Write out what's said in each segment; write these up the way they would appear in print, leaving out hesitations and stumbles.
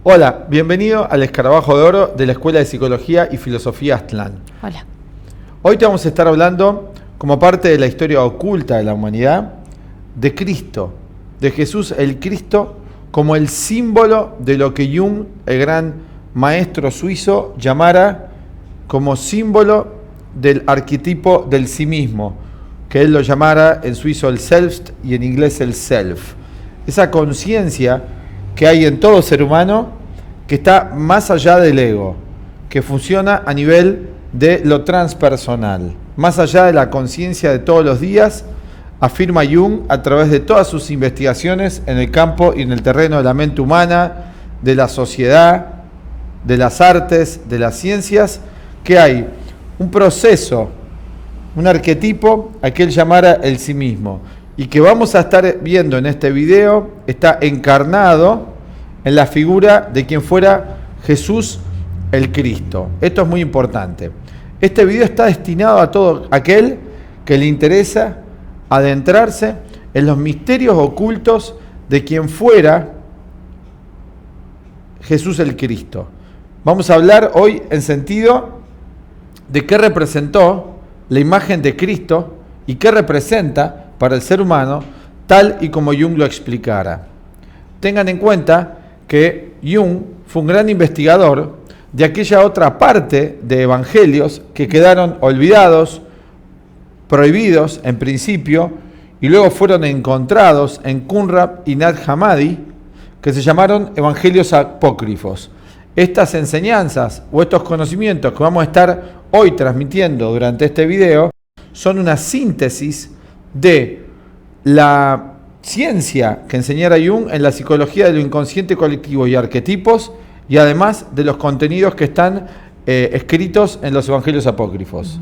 Hola, bienvenido al Escarabajo de Oro de la Escuela de Psicología y Filosofía Aztlán. Hola. Hoy te vamos a estar hablando, como parte de la historia oculta de la humanidad, de Cristo, de Jesús el Cristo, como el símbolo de lo que Jung, el gran maestro suizo, llamara como símbolo del arquetipo del sí mismo, que él lo llamara en suizo el Selbst y en inglés el Self. Esa conciencia que hay en todo ser humano, que está más allá del ego, que funciona a nivel de lo transpersonal, más allá de la conciencia de todos los días, afirma Jung a través de todas sus investigaciones en el campo y en el terreno de la mente humana, de la sociedad, de las artes, de las ciencias, que hay un proceso, un arquetipo a que él llamara el sí mismo, y que vamos a estar viendo en este video, está encarnado en la figura de quien fuera Jesús el Cristo. Esto es muy importante. Este video está destinado a todo aquel que le interesa adentrarse en los misterios ocultos de quien fuera Jesús el Cristo. Vamos a hablar hoy en sentido de qué representó la imagen de Cristo y qué representa para el ser humano, tal y como Jung lo explicara. Tengan en cuenta que Jung fue un gran investigador de aquella otra parte de evangelios que quedaron olvidados, prohibidos en principio, y luego fueron encontrados en Qumran y Nag Hammadi, que se llamaron evangelios apócrifos. Estas enseñanzas o estos conocimientos que vamos a estar hoy transmitiendo durante este video son una síntesis de la ciencia que enseñara Jung en la psicología de lo inconsciente colectivo y arquetipos, y además de los contenidos que están escritos en los evangelios apócrifos.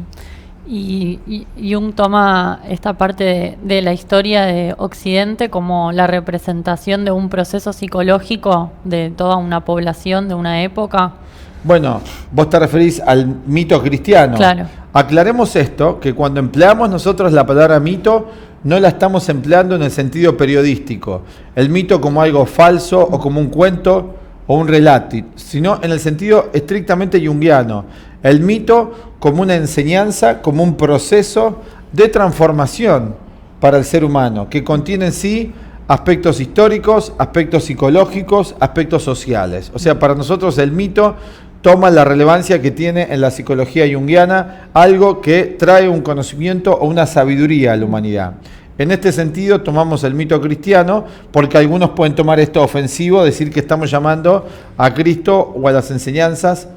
Y Jung toma esta parte de la historia de Occidente como la representación de un proceso psicológico de toda una población, de una época. Bueno, vos te referís al mito cristiano. Claro. Aclaremos esto, que cuando empleamos nosotros la palabra mito, no la estamos empleando en el sentido periodístico. El mito como algo falso o como un cuento o un relato, sino en el sentido estrictamente junguiano. El mito como una enseñanza, como un proceso de transformación para el ser humano, que contiene en sí aspectos históricos, aspectos psicológicos, aspectos sociales. O sea, para nosotros el mito toma la relevancia que tiene en la psicología junguiana, algo que trae un conocimiento o una sabiduría a la humanidad. En este sentido tomamos el mito cristiano, porque algunos pueden tomar esto ofensivo, decir que estamos llamando a Cristo o a las enseñanzas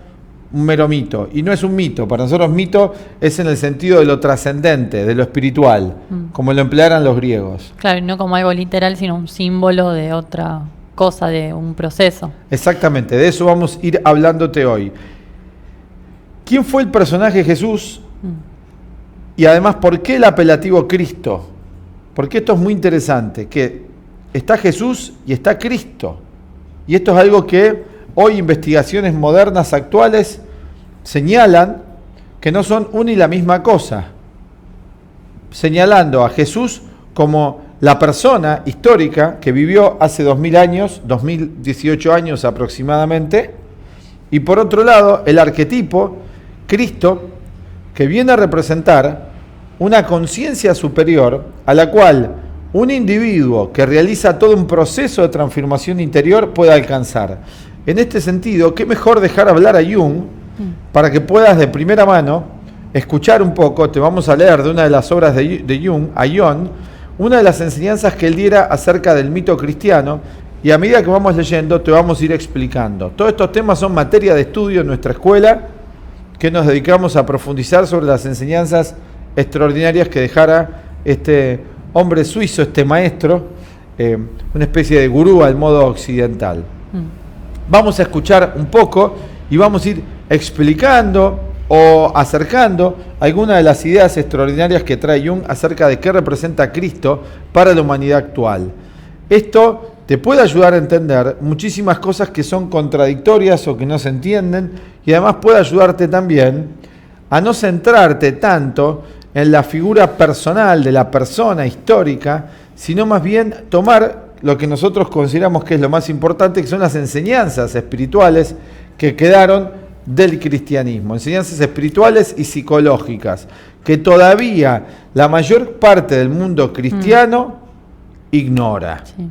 un mero mito. Y no es un mito, para nosotros mito es en el sentido de lo trascendente, de lo espiritual, como lo emplearan los griegos. Claro, y no como algo literal, sino un símbolo de otra cosa, de un proceso. Exactamente, de eso vamos a ir hablándote hoy. ¿Quién fue el personaje Jesús? Y además, ¿por qué el apelativo Cristo? Porque esto es muy interesante, que está Jesús y está Cristo. Y esto es algo que hoy investigaciones modernas actuales señalan que no son una y la misma cosa, señalando a Jesús como la persona histórica que vivió hace 2000 años, 2018 años aproximadamente, y por otro lado el arquetipo, Cristo, que viene a representar una conciencia superior a la cual un individuo que realiza todo un proceso de transformación interior puede alcanzar. En este sentido, qué mejor dejar hablar a Jung para que puedas de primera mano escuchar un poco. Te vamos a leer de una de las obras de Jung, Aion, una de las enseñanzas que él diera acerca del mito cristiano, y a medida que vamos leyendo te vamos a ir explicando. Todos estos temas son materia de estudio en nuestra escuela, que nos dedicamos a profundizar sobre las enseñanzas extraordinarias que dejara este hombre suizo, este maestro, una especie de gurú al modo occidental. Vamos a escuchar un poco y vamos a ir explicando o acercando algunas de las ideas extraordinarias que trae Jung acerca de qué representa Cristo para la humanidad actual. Esto te puede ayudar a entender muchísimas cosas que son contradictorias o que no se entienden, y además puede ayudarte también a no centrarte tanto en la figura personal de la persona histórica, sino más bien tomar lo que nosotros consideramos que es lo más importante, que son las enseñanzas espirituales que quedaron del cristianismo, enseñanzas espirituales y psicológicas, que todavía la mayor parte del mundo cristiano ignora. Sí.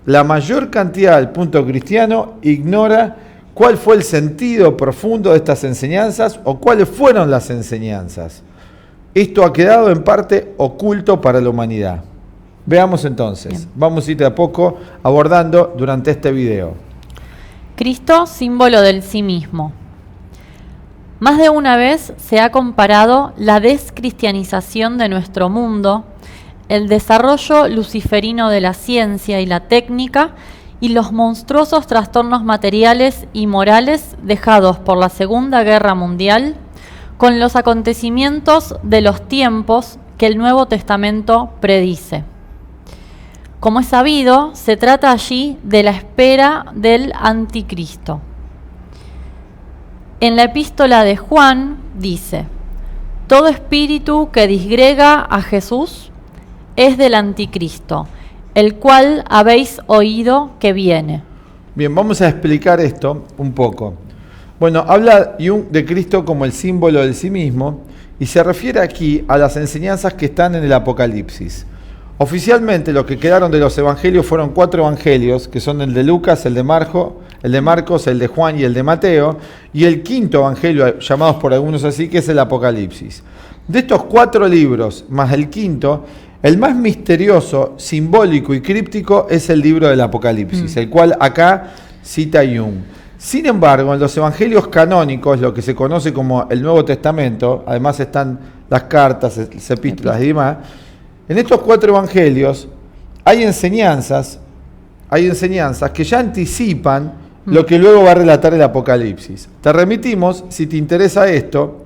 La mayor cantidad del punto cristiano ignora cuál fue el sentido profundo de estas enseñanzas o cuáles fueron las enseñanzas. Esto ha quedado en parte oculto para la humanidad. Veamos entonces, bien. Vamos a ir de a poco abordando durante este video. Cristo, símbolo del sí mismo. Más de una vez se ha comparado la descristianización de nuestro mundo, el desarrollo luciferino de la ciencia y la técnica y los monstruosos trastornos materiales y morales dejados por la Segunda Guerra Mundial con los acontecimientos de los tiempos que el Nuevo Testamento predice. Como es sabido, se trata allí de la espera del anticristo. En la epístola de Juan dice: todo espíritu que disgrega a Jesús es del anticristo, el cual habéis oído que viene. Bien, vamos a explicar esto un poco. Bueno, habla Jung de Cristo como el símbolo del sí mismo y se refiere aquí a las enseñanzas que están en el Apocalipsis. Oficialmente lo que quedaron de los evangelios fueron 4 evangelios, que son el de Lucas, el de Marcos, el de Juan y el de Mateo, y el 5.º evangelio, llamados por algunos así, que es el Apocalipsis. De estos 4 libros, más el 5.º, el más misterioso, simbólico y críptico es el libro del Apocalipsis, el cual acá cita Jung. Sin embargo, en los evangelios canónicos, lo que se conoce como el Nuevo Testamento, además están las cartas, las epístolas y demás, en estos 4 evangelios hay enseñanzas que ya anticipan lo que luego va a relatar el Apocalipsis. Te remitimos, si te interesa esto,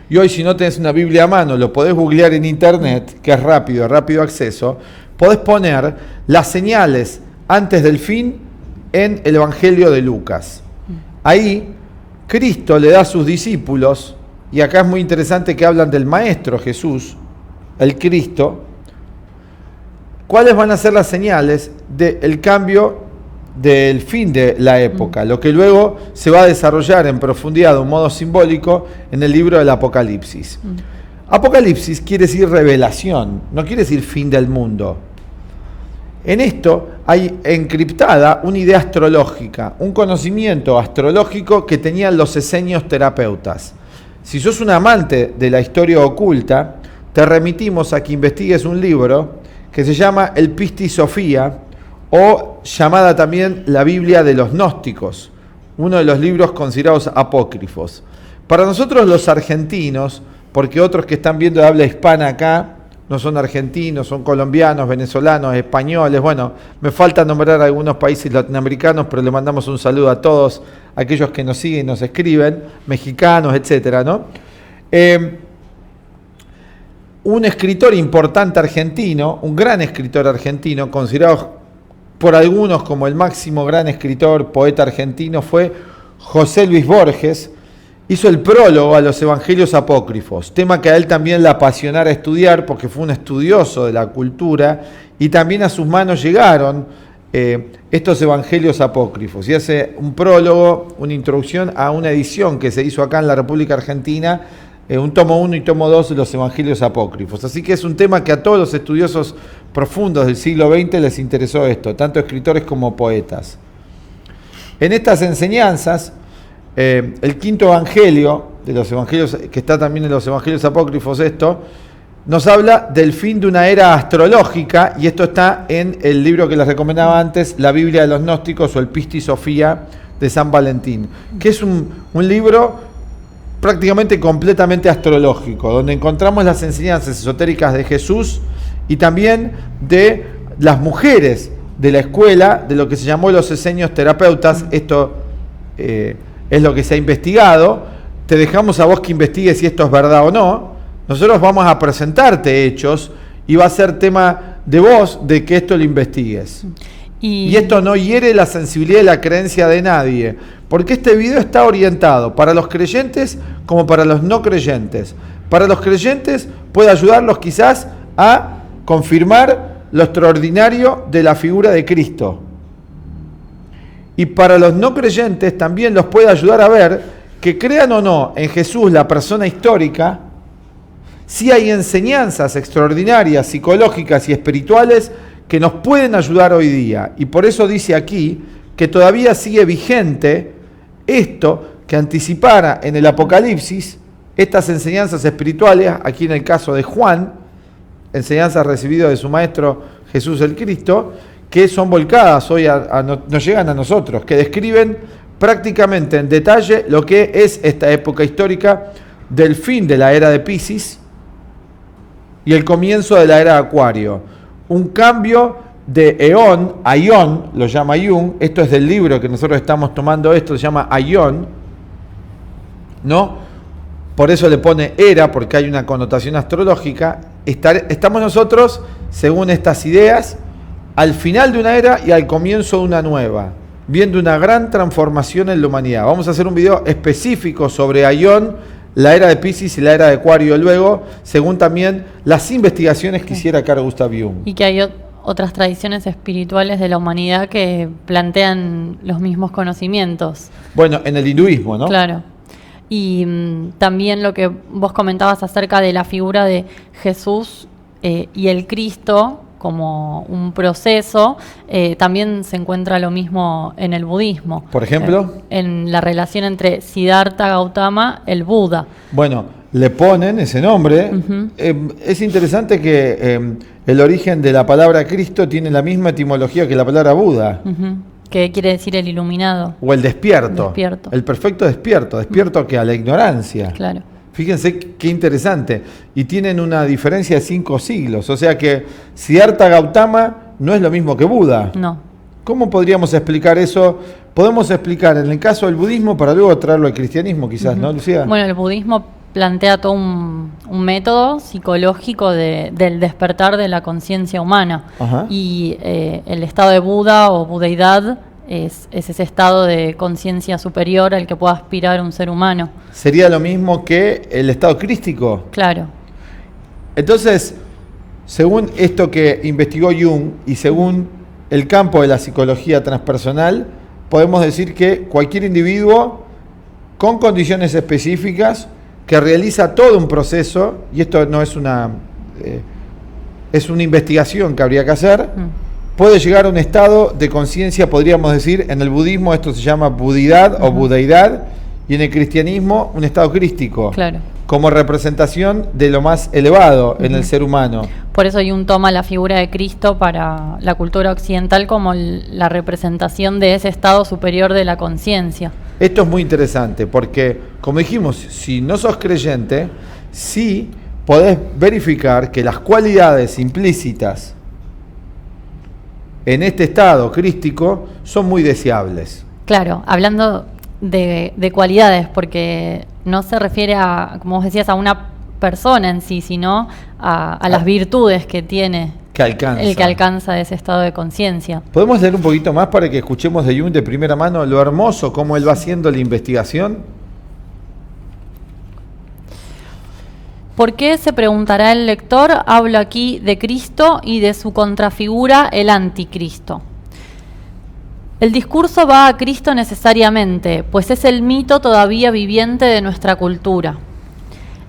y hoy si no tenés una Biblia a mano, lo podés googlear en internet, que es rápido acceso, podés poner las señales antes del fin en el Evangelio de Lucas. Ahí Cristo le da a sus discípulos, y acá es muy interesante que hablan del Maestro Jesús, el Cristo, cuáles van a ser las señales del cambio del fin de la época, lo que luego se va a desarrollar en profundidad de un modo simbólico en el libro del Apocalipsis. Apocalipsis quiere decir revelación, no quiere decir fin del mundo. En esto hay encriptada una idea astrológica, un conocimiento astrológico que tenían los esenios terapeutas. Si sos un amante de la historia oculta, te remitimos a que investigues un libro que se llama el Pistis Sophia, o llamada también la Biblia de los Gnósticos, uno de los libros considerados apócrifos. Para nosotros los argentinos, porque otros que están viendo de habla hispana acá no son argentinos, son colombianos, venezolanos, españoles, bueno, me falta nombrar algunos países latinoamericanos, pero le mandamos un saludo a todos aquellos que nos siguen y nos escriben, mexicanos, etcétera, ¿no? Un escritor importante argentino, un gran escritor argentino, considerado por algunos como el máximo gran escritor, poeta argentino, fue José Luis Borges. Hizo el prólogo a los evangelios apócrifos, tema que a él también le apasionara estudiar porque fue un estudioso de la cultura y también a sus manos llegaron estos evangelios apócrifos. Y hace un prólogo, una introducción a una edición que se hizo acá en la República Argentina, un tomo 1 y tomo 2 de los evangelios apócrifos. Así que es un tema que a todos los estudiosos profundos del siglo XX les interesó esto, tanto escritores como poetas. En estas enseñanzas, el 5.º evangelio, de los evangelios, que está también en los evangelios apócrifos esto, nos habla del fin de una era astrológica, y esto está en el libro que les recomendaba antes, la Biblia de los Gnósticos o el Pistis Sophia de San Valentín, que es un libro prácticamente completamente astrológico, donde encontramos las enseñanzas esotéricas de Jesús y también de las mujeres de la escuela, de lo que se llamó los esenios terapeutas. Esto es lo que se ha investigado. Te dejamos a vos que investigues si esto es verdad o no. Nosotros vamos a presentarte hechos y va a ser tema de vos de que esto lo investigues. Y esto no hiere la sensibilidad y la creencia de nadie, porque este video está orientado para los creyentes como para los no creyentes. Para los creyentes puede ayudarlos quizás a confirmar lo extraordinario de la figura de Cristo. Y para los no creyentes también los puede ayudar a ver que, crean o no en Jesús, la persona histórica, sí hay enseñanzas extraordinarias, psicológicas y espirituales que nos pueden ayudar hoy día. Y por eso dice aquí que todavía sigue vigente esto que anticipara en el Apocalipsis, estas enseñanzas espirituales, aquí en el caso de Juan, enseñanzas recibidas de su maestro Jesús el Cristo, que son volcadas hoy, nos llegan a nosotros, que describen prácticamente en detalle lo que es esta época histórica del fin de la era de Piscis y el comienzo de la era de Acuario. Un cambio de eón a ión, lo llama Jung, esto es del libro que nosotros estamos tomando, esto se llama aión, ¿no? Por eso le pone era, porque hay una connotación astrológica. Estamos nosotros, según estas ideas, al final de una era y al comienzo de una nueva, viendo una gran transformación en la humanidad. Vamos a hacer un video específico sobre Aión, la era de Piscis y la era de Acuario luego, según también las investigaciones que hiciera Carl Gustav Jung. Y que hay otras tradiciones espirituales de la humanidad que plantean los mismos conocimientos. Bueno, en el hinduismo, ¿no? Claro. Y también lo que vos comentabas acerca de la figura de Jesús y el Cristo como un proceso, también se encuentra lo mismo en el budismo. Por ejemplo, en la relación entre Siddhartha Gautama, el Buda. Bueno, le ponen ese nombre. Uh-huh. Es interesante que el origen de la palabra Cristo tiene la misma etimología que la palabra Buda. Uh-huh. ¿Qué quiere decir el iluminado? O el despierto. Despierto. El perfecto despierto. Despierto que a la ignorancia. Claro. Fíjense qué interesante. Y tienen una diferencia de 5 siglos. O sea que Siddhartha Gautama no es lo mismo que Buda. No. ¿Cómo podríamos explicar eso? Podemos explicar en el caso del budismo para luego traerlo al cristianismo quizás, ¿no, Lucía? Bueno, el budismo plantea todo un método psicológico del despertar de la conciencia humana. Ajá. Y el estado de Buda o budeidad es ese estado de conciencia superior al que pueda aspirar un ser humano. ¿Sería lo mismo que el estado crístico? Claro. Entonces, según esto que investigó Jung y según el campo de la psicología transpersonal, podemos decir que cualquier individuo con condiciones específicas que realiza todo un proceso, y esto no es es una investigación que habría que hacer, puede llegar a un estado de conciencia, podríamos decir, en el budismo esto se llama budidad o budeidad, y en el cristianismo un estado crístico, Claro. como representación de lo más elevado en el ser humano. Por eso Jung toma la figura de Cristo para la cultura occidental como la representación de ese estado superior de la conciencia. Esto es muy interesante porque, como dijimos, si no sos creyente, sí podés verificar que las cualidades implícitas en este estado crístico son muy deseables. Claro, hablando de cualidades, porque no se refiere a, como vos decías, a una persona en sí, sino a las virtudes que tiene el que alcanza ese estado de conciencia. ¿Podemos leer un poquito más para que escuchemos de Jung de primera mano lo hermoso cómo él va haciendo la investigación? ¿Por qué, se preguntará el lector, hablo aquí de Cristo y de su contrafigura, el anticristo? El discurso va a Cristo necesariamente, pues es el mito todavía viviente de nuestra cultura.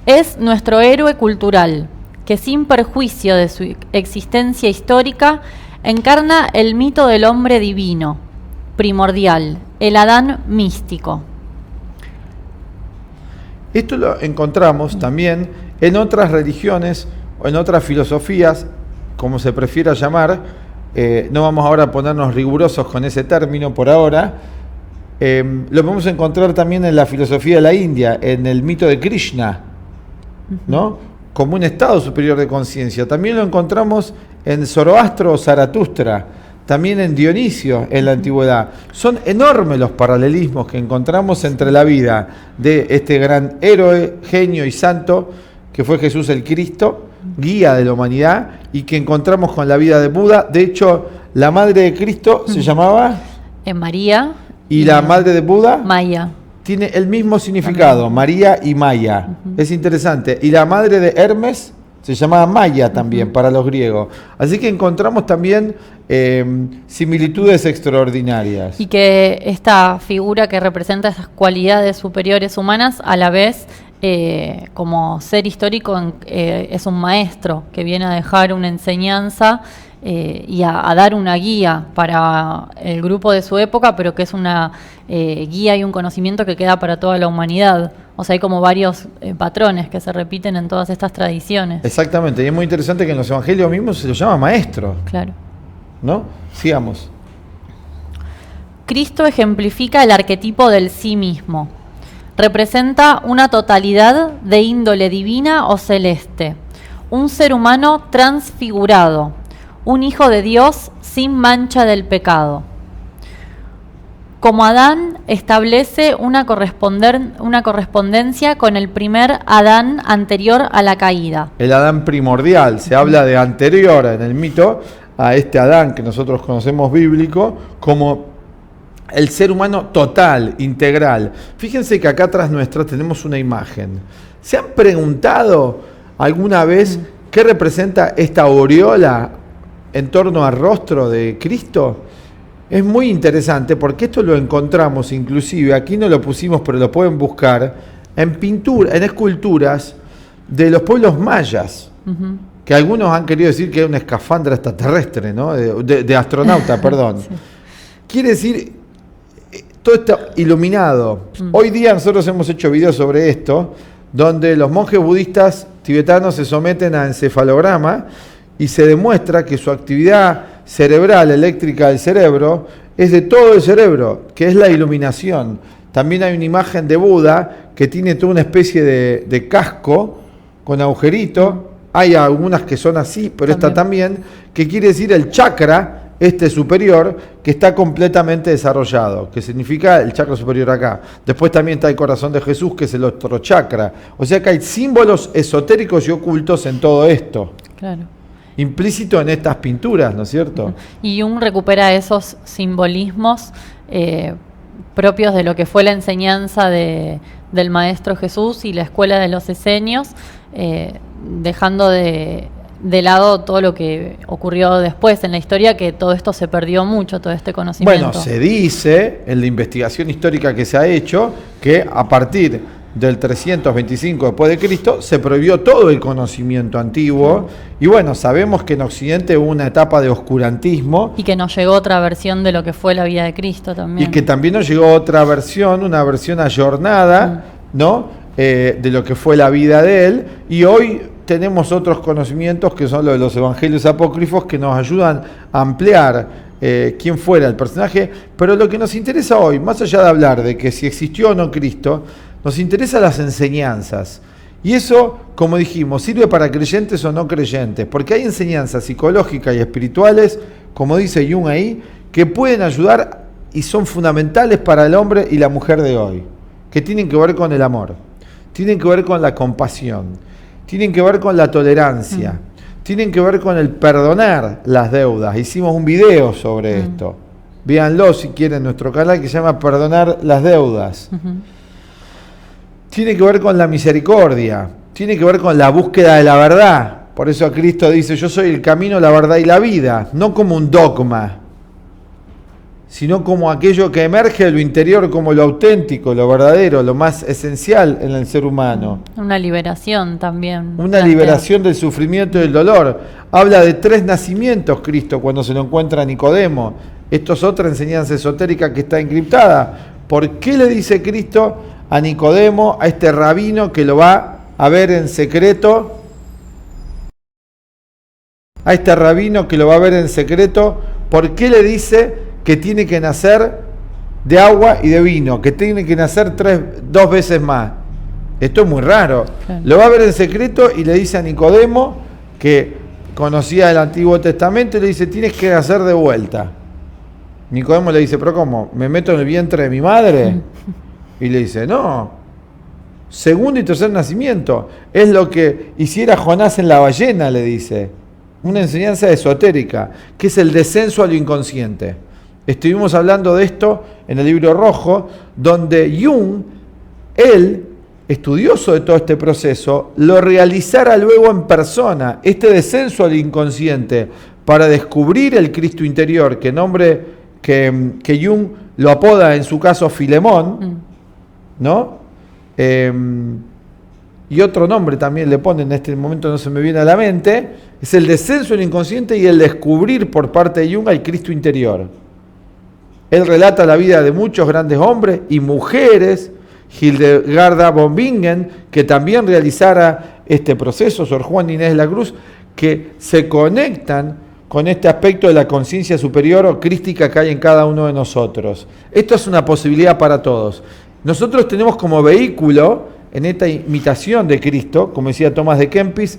Es nuestro héroe cultural, que sin perjuicio de su existencia histórica, encarna el mito del hombre divino, primordial, el Adán místico. Esto lo encontramos también en otras religiones o en otras filosofías, como se prefiera llamar. No vamos ahora a ponernos rigurosos con ese término por ahora. Lo podemos encontrar también en la filosofía de la India, en el mito de Krishna, ¿no? Como un estado superior de conciencia. También lo encontramos en Zoroastro o Zaratustra, también en Dionisio en la antigüedad. Son enormes los paralelismos que encontramos entre la vida de este gran héroe, genio y santo que fue Jesús el Cristo, guía de la humanidad, y que encontramos con la vida de Buda. De hecho, la madre de Cristo se llamaba María. Y la madre de Buda, Maya. Tiene el mismo significado, María y Maya. Es interesante. Y la madre de Hermes Se llamaba Maya también para los griegos. Así que encontramos también similitudes extraordinarias. Y que esta figura que representa esas cualidades superiores humanas, a la vez, como ser histórico, es un maestro que viene a dejar una enseñanza y a dar una guía para el grupo de su época, pero que es una guía y un conocimiento que queda para toda la humanidad. O sea, hay como varios patrones que se repiten en todas estas tradiciones. Exactamente, y es muy interesante que en los evangelios mismos se los llama maestro. Claro. ¿No? Sigamos. Cristo ejemplifica el arquetipo del sí mismo. Representa una totalidad de índole divina o celeste, un ser humano transfigurado, un hijo de Dios sin mancha del pecado. Como Adán, establece una correspondencia con el primer Adán anterior a la caída. El Adán primordial, se habla de anterior en el mito a este Adán que nosotros conocemos bíblico como el ser humano total, integral. Fíjense que acá atrás nuestra tenemos una imagen. ¿Se han preguntado alguna vez qué representa esta aureola en torno al rostro de Cristo? Es muy interesante porque esto lo encontramos inclusive, aquí no lo pusimos pero lo pueden buscar, en pintura, en esculturas de los pueblos mayas. Uh-huh. Que algunos han querido decir que es una escafandra extraterrestre, ¿no? De astronauta, perdón. Sí. Quiere decir, todo está iluminado. Hoy día nosotros hemos hecho videos sobre esto, donde los monjes budistas tibetanos se someten a encefalograma y se demuestra que su actividad cerebral, eléctrica del cerebro, es de todo el cerebro, que es la iluminación. También hay una imagen de Buda que tiene toda una especie de casco con agujerito. Hay algunas que son así, pero esta también, que quiere decir el chakra, este superior, que está completamente desarrollado, que significa el chakra superior acá. Después también está el corazón de Jesús, que es el otro chakra. O sea que hay símbolos esotéricos y ocultos en todo esto. Claro. Implícito en estas pinturas, ¿no es cierto? Y Jung recupera esos simbolismos propios de lo que fue la enseñanza del Maestro Jesús y la escuela de los esenios, dejando de lado todo lo que ocurrió después en la historia, que todo esto se perdió mucho, todo este conocimiento. Bueno, se dice en la investigación histórica que se ha hecho que a partir del 325 después de Cristo se prohibió todo el conocimiento antiguo, y bueno, sabemos que en Occidente hubo una etapa de oscurantismo y que nos llegó otra versión de lo que fue la vida de Cristo también, y que también nos llegó otra versión, una versión ayornada, ¿no? De lo que fue la vida de él, y hoy tenemos otros conocimientos que son los de los evangelios apócrifos que nos ayudan a ampliar quién fuera el personaje. Pero lo que nos interesa hoy, más allá de hablar de que si existió o no Cristo, nos interesan las enseñanzas. Y eso, como dijimos, sirve para creyentes o no creyentes, porque hay enseñanzas psicológicas y espirituales, como dice Jung ahí, que pueden ayudar y son fundamentales para el hombre y la mujer de hoy, que tienen que ver con el amor, tienen que ver con la compasión, tienen que ver con la tolerancia, tienen que ver con el perdonar las deudas. Hicimos un video sobre esto. Véanlo si quieren en nuestro canal, que se llama Perdonar las deudas. Tiene que ver con la misericordia, tiene que ver con la búsqueda de la verdad. Por eso Cristo dice, yo soy el camino, la verdad y la vida, no como un dogma, sino como aquello que emerge de lo interior, como lo auténtico, lo verdadero, lo más esencial en el ser humano. Una liberación también. Una liberación del sufrimiento y del dolor. Habla de 3 nacimientos Cristo cuando se lo encuentra a Nicodemo. Esto es otra enseñanza esotérica que está encriptada. ¿Por qué le dice Cristo a Nicodemo, a este rabino que lo va a ver en secreto? A este rabino que lo va a ver en secreto, ¿por qué le dice que tiene que nacer de agua y de vino, que tiene que nacer 2 veces más? Esto es muy raro. Claro. Lo va a ver en secreto y le dice a Nicodemo, que conocía el Antiguo Testamento, y le dice, tienes que nacer de vuelta. Nicodemo le dice, pero ¿cómo? ¿Me meto en el vientre de mi madre? Y le dice, no, segundo y tercer nacimiento. Es lo que hiciera Jonás en la ballena, le dice. Una enseñanza esotérica, que es el descenso a lo inconsciente. Estuvimos hablando de esto en el libro rojo, donde Jung, él estudioso de todo este proceso, lo realizara luego en persona, este descenso al inconsciente, para descubrir el Cristo interior, que Jung lo apoda en su caso Filemón, ¿no? Y otro nombre también le pone, en este momento no se me viene a la mente, es el descenso al inconsciente y el descubrir por parte de Jung al Cristo interior. Él relata la vida de muchos grandes hombres y mujeres, Hildegarda von Bingen, que también realizara este proceso, Sor Juana Inés de la Cruz, que se conectan con este aspecto de la conciencia superior o crística que hay en cada uno de nosotros. Esto es una posibilidad para todos. Nosotros tenemos como vehículo, en esta imitación de Cristo, como decía Tomás de Kempis,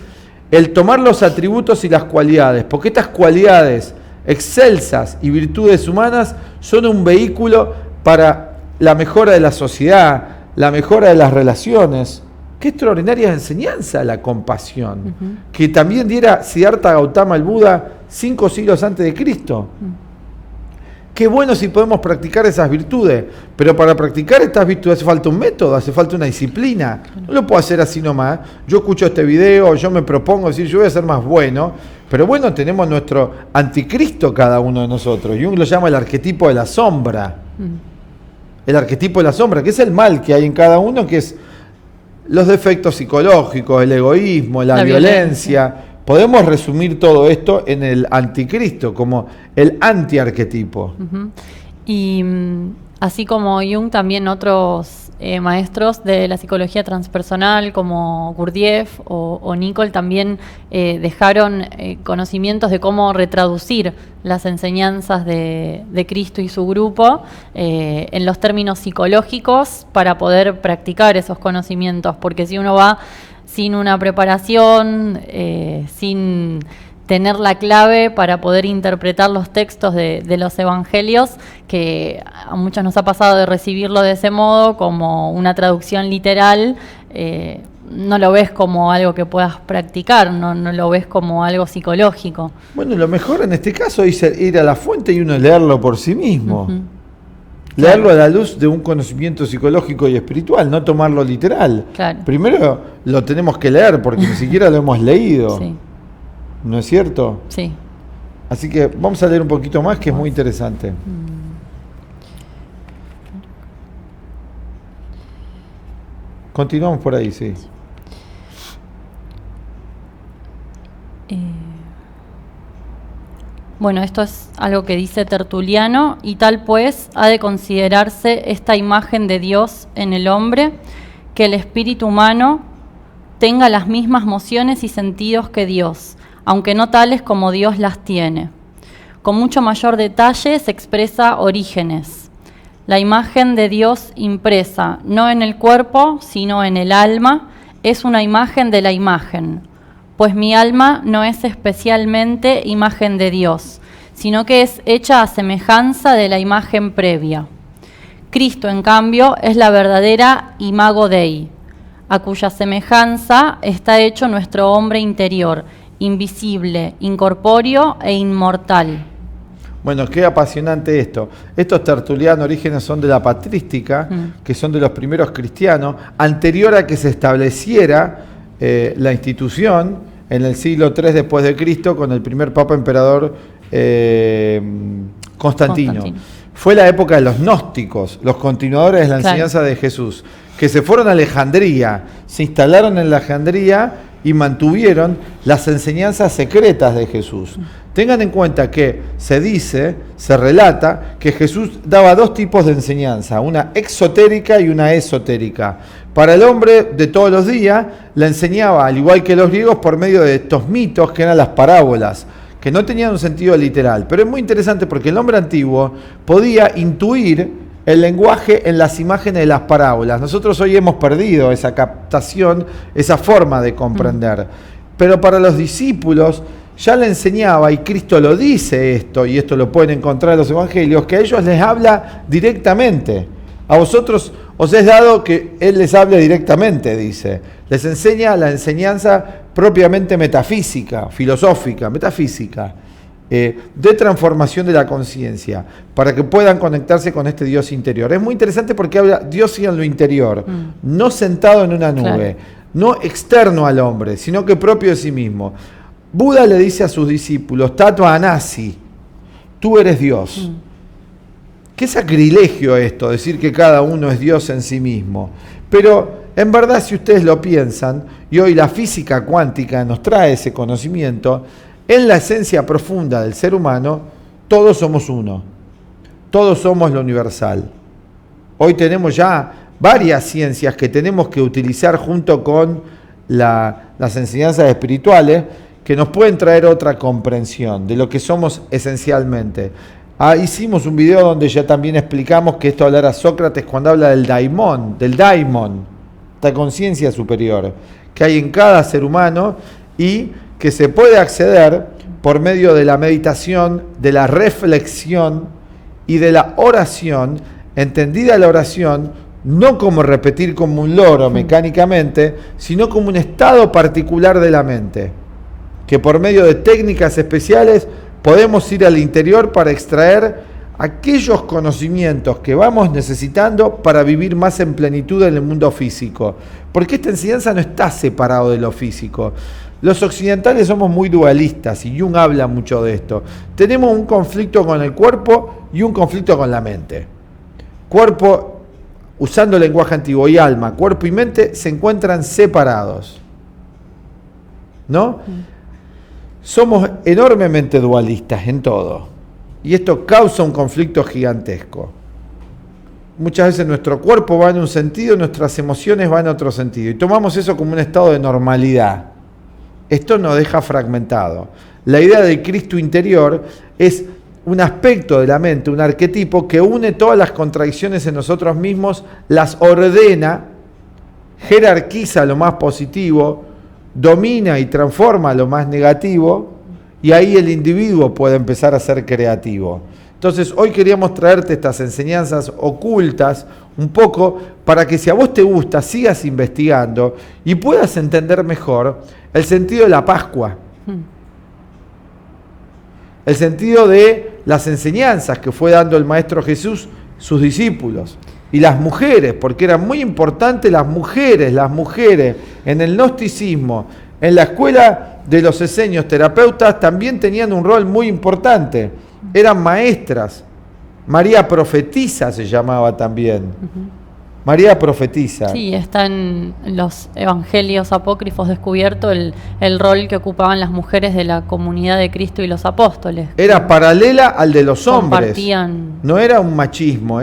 el tomar los atributos y las cualidades, porque estas cualidades excelsas y virtudes humanas son un vehículo para la mejora de la sociedad, la mejora de las relaciones. Qué extraordinaria enseñanza la compasión, que también diera Siddhartha Gautama el Buda 5 siglos antes de Cristo. Qué bueno si podemos practicar esas virtudes, pero para practicar estas virtudes hace falta un método, hace falta una disciplina. No lo puedo hacer así nomás. Yo escucho este video, yo me propongo decir, yo voy a ser más bueno, pero bueno, tenemos nuestro anticristo cada uno de nosotros. Jung lo llama el arquetipo de la sombra. El arquetipo de la sombra, que es el mal que hay en cada uno, que es los defectos psicológicos, el egoísmo, la violencia. Podemos resumir todo esto en el anticristo, como el antiarquetipo. Y así como Jung, también otros maestros de la psicología transpersonal, como Gurdjieff o Nichols, también dejaron conocimientos de cómo retraducir las enseñanzas de Cristo y su grupo en los términos psicológicos para poder practicar esos conocimientos, porque si uno va sin una preparación, sin tener la clave para poder interpretar los textos de los evangelios, que a muchos nos ha pasado de recibirlo de ese modo, como una traducción literal, no lo ves como algo que puedas practicar, no lo ves como algo psicológico. Bueno, lo mejor en este caso es ir a la fuente y uno leerlo por sí mismo. Leerlo a la luz de un conocimiento psicológico y espiritual, no tomarlo literal. Claro. Primero lo tenemos que leer porque ni siquiera lo hemos leído. Sí. ¿No es cierto? Sí. Así que vamos a leer un poquito más, que es muy interesante. Continuamos por ahí, sí. Bueno, esto es algo que dice Tertuliano, y tal pues ha de considerarse esta imagen de Dios en el hombre, que el espíritu humano tenga las mismas mociones y sentidos que Dios, aunque no tales como Dios las tiene. Con mucho mayor detalle se expresa Orígenes. La imagen de Dios impresa, no en el cuerpo, sino en el alma, es una imagen de la imagen, pues mi alma no es especialmente imagen de Dios, sino que es hecha a semejanza de la imagen previa. Cristo, en cambio, es la verdadera imago Dei, a cuya semejanza está hecho nuestro hombre interior, invisible, incorpóreo e inmortal. Bueno, qué apasionante esto. Estos tertulianos Orígenes son de la patrística, que son de los primeros cristianos, anterior a que se estableciera la institución en el siglo III después de Cristo con el primer papa emperador Constantino. Fue la época de los gnósticos, los continuadores de la enseñanza de Jesús, que se fueron a Alejandría, se instalaron en Alejandría y mantuvieron las enseñanzas secretas de Jesús. Tengan en cuenta que se relata que Jesús daba dos tipos de enseñanza, una exotérica y una esotérica. Para el hombre de todos los días la enseñaba, al igual que los griegos, por medio de estos mitos que eran las parábolas, que no tenían un sentido literal. Pero es muy interesante porque el hombre antiguo podía intuir el lenguaje en las imágenes de las parábolas. Nosotros hoy hemos perdido esa captación, esa forma de comprender. Pero para los discípulos ya le enseñaba, y Cristo lo dice esto, y esto lo pueden encontrar en los evangelios, que a ellos les habla directamente. A vosotros os es dado que Él les hable directamente, dice. Les enseña la enseñanza propiamente metafísica, filosófica, metafísica. de transformación de la conciencia, para que puedan conectarse con este Dios interior. Es muy interesante porque habla Dios en lo interior, no sentado en una nube, no externo al hombre, sino que propio de sí mismo. Buda le dice a sus discípulos, Tattva Anasi, tú eres Dios. Qué sacrilegio esto, decir que cada uno es Dios en sí mismo. Pero en verdad, si ustedes lo piensan, y hoy la física cuántica nos trae ese conocimiento, en la esencia profunda del ser humano, todos somos uno. Todos somos lo universal. Hoy tenemos ya varias ciencias que tenemos que utilizar junto con las enseñanzas espirituales que nos pueden traer otra comprensión de lo que somos esencialmente. Hicimos un video donde ya también explicamos que esto hablará Sócrates cuando habla del daimon, esta conciencia superior que hay en cada ser humano y que se puede acceder por medio de la meditación, de la reflexión y de la oración, entendida la oración no como repetir como un loro mecánicamente, sino como un estado particular de la mente, que por medio de técnicas especiales podemos ir al interior para extraer aquellos conocimientos que vamos necesitando para vivir más en plenitud en el mundo físico. Porque esta enseñanza no está separado de lo físico. Los occidentales somos muy dualistas y Jung habla mucho de esto. Tenemos un conflicto con el cuerpo y un conflicto con la mente. Cuerpo, usando el lenguaje antiguo, y alma, cuerpo y mente se encuentran separados. ¿No? Somos enormemente dualistas en todo. Y esto causa un conflicto gigantesco. Muchas veces nuestro cuerpo va en un sentido, nuestras emociones van en otro sentido. Y tomamos eso como un estado de normalidad. Esto nos deja fragmentado. La idea del Cristo interior es un aspecto de la mente, un arquetipo que une todas las contradicciones en nosotros mismos, las ordena, jerarquiza lo más positivo, domina y transforma lo más negativo, y ahí el individuo puede empezar a ser creativo. Entonces, hoy queríamos traerte estas enseñanzas ocultas, un poco, para que si a vos te gusta, sigas investigando y puedas entender mejor el sentido de la Pascua. El sentido de las enseñanzas que fue dando el Maestro Jesús sus discípulos. Y las mujeres, porque eran muy importantes las mujeres en el gnosticismo, en la escuela de los esenios terapeutas también tenían un rol muy importante. Eran maestras. María profetisa se llamaba también. María profetiza. Sí, está en los evangelios apócrifos descubierto el rol que ocupaban las mujeres de la comunidad de Cristo y los apóstoles. Era paralela al de los hombres. Compartían. No era un machismo,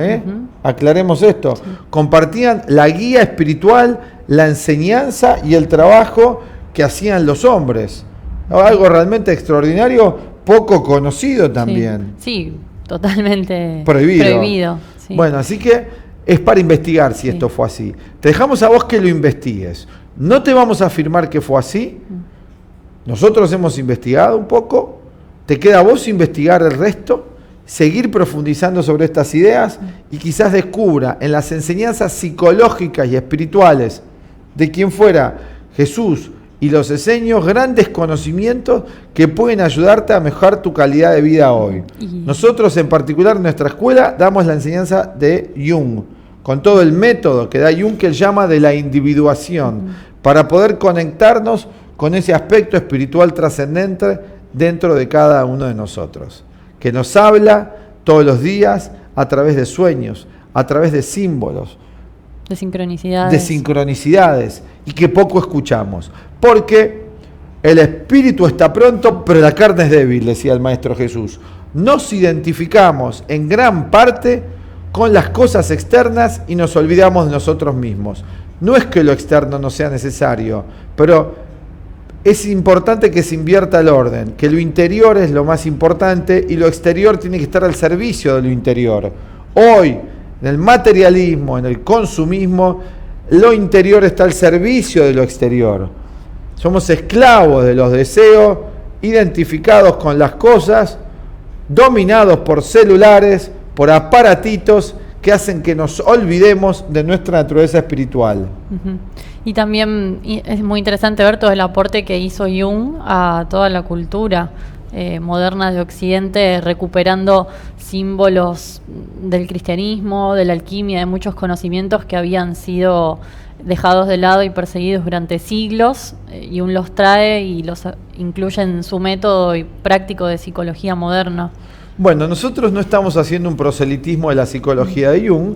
Aclaremos esto. Sí. Compartían la guía espiritual, la enseñanza y el trabajo que hacían los hombres. Algo realmente extraordinario, poco conocido también. Sí, totalmente prohibido. Sí. Bueno, así que es para investigar si esto fue así. Te dejamos a vos que lo investigues. No te vamos a afirmar que fue así. Nosotros hemos investigado un poco. Te queda a vos investigar el resto, seguir profundizando sobre estas ideas y quizás descubra en las enseñanzas psicológicas y espirituales de quien fuera Jesús y los esenios grandes conocimientos que pueden ayudarte a mejorar tu calidad de vida hoy. Nosotros en particular en nuestra escuela damos la enseñanza de Jung, con todo el método que da Jung, que él llama de la individuación, para poder conectarnos con ese aspecto espiritual trascendente dentro de cada uno de nosotros, que nos habla todos los días a través de sueños, a través de símbolos, de sincronicidades. De sincronicidades, y que poco escuchamos. Porque el espíritu está pronto, pero la carne es débil, decía el Maestro Jesús. Nos identificamos en gran parte con las cosas externas y nos olvidamos de nosotros mismos. No es que lo externo no sea necesario, pero es importante que se invierta el orden, que lo interior es lo más importante y lo exterior tiene que estar al servicio de lo interior. Hoy, en el materialismo, en el consumismo, lo interior está al servicio de lo exterior. Somos esclavos de los deseos, identificados con las cosas, dominados por celulares, por aparatitos que hacen que nos olvidemos de nuestra naturaleza espiritual. Y también es muy interesante ver todo el aporte que hizo Jung a toda la cultura. moderna de Occidente, recuperando símbolos del cristianismo, de la alquimia, de muchos conocimientos que habían sido dejados de lado y perseguidos durante siglos, y Jung los trae y los incluye en su método y práctico de psicología moderna. Bueno, nosotros no estamos haciendo un proselitismo de la psicología de Jung,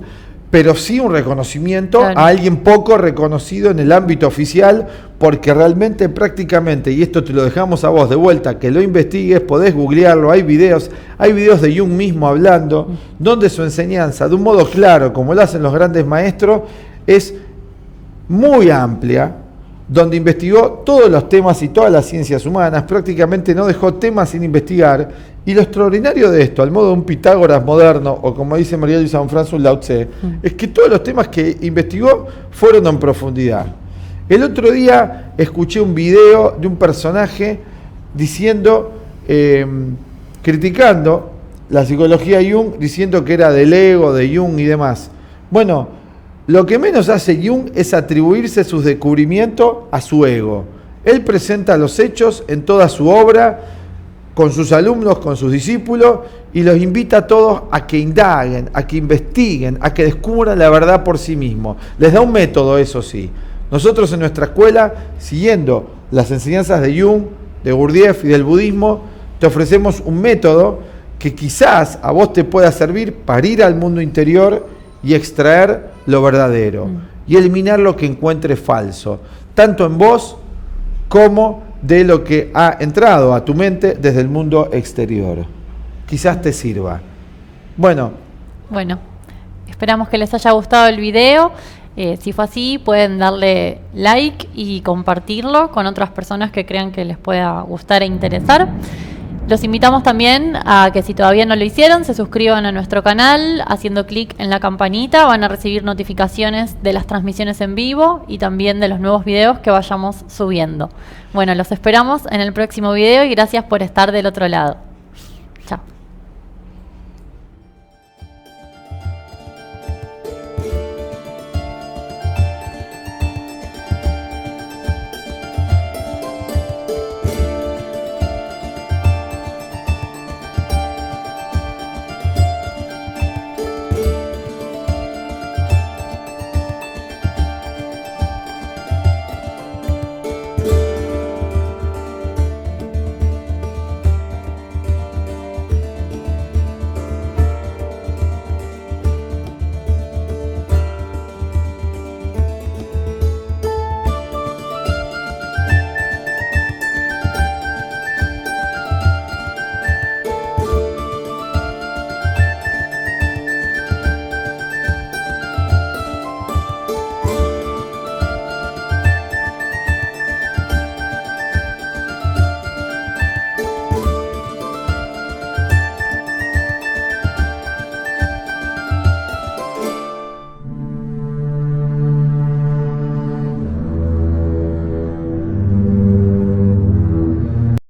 pero sí un reconocimiento a alguien poco reconocido en el ámbito oficial, porque realmente prácticamente, y esto te lo dejamos a vos de vuelta, que lo investigues, podés googlearlo, hay videos de Jung mismo hablando, donde su enseñanza, de un modo claro, como lo hacen los grandes maestros, es muy amplia, donde investigó todos los temas y todas las ciencias humanas, prácticamente no dejó temas sin investigar, y lo extraordinario de esto, al modo de un Pitágoras moderno, o como dice María Luisa Bonfranz, un Lao Tse, es que todos los temas que investigó fueron en profundidad. El otro día escuché un video de un personaje diciendo, criticando la psicología de Jung, diciendo que era del ego, de Jung y demás. Bueno, lo que menos hace Jung es atribuirse sus descubrimientos a su ego. Él presenta los hechos en toda su obra, con sus alumnos, con sus discípulos, y los invita a todos a que indaguen, a que investiguen, a que descubran la verdad por sí mismos. Les da un método, eso sí. Nosotros en nuestra escuela, siguiendo las enseñanzas de Jung, de Gurdjieff y del budismo, te ofrecemos un método que quizás a vos te pueda servir para ir al mundo interior y extraer lo verdadero y eliminar lo que encuentres falso, tanto en vos como de lo que ha entrado a tu mente desde el mundo exterior. Quizás te sirva. Bueno, esperamos que les haya gustado el video. Si fue así, pueden darle like y compartirlo con otras personas que crean que les pueda gustar e interesar. Los invitamos también a que, si todavía no lo hicieron, se suscriban a nuestro canal haciendo clic en la campanita. Van a recibir notificaciones de las transmisiones en vivo y también de los nuevos videos que vayamos subiendo. Bueno, los esperamos en el próximo video y gracias por estar del otro lado.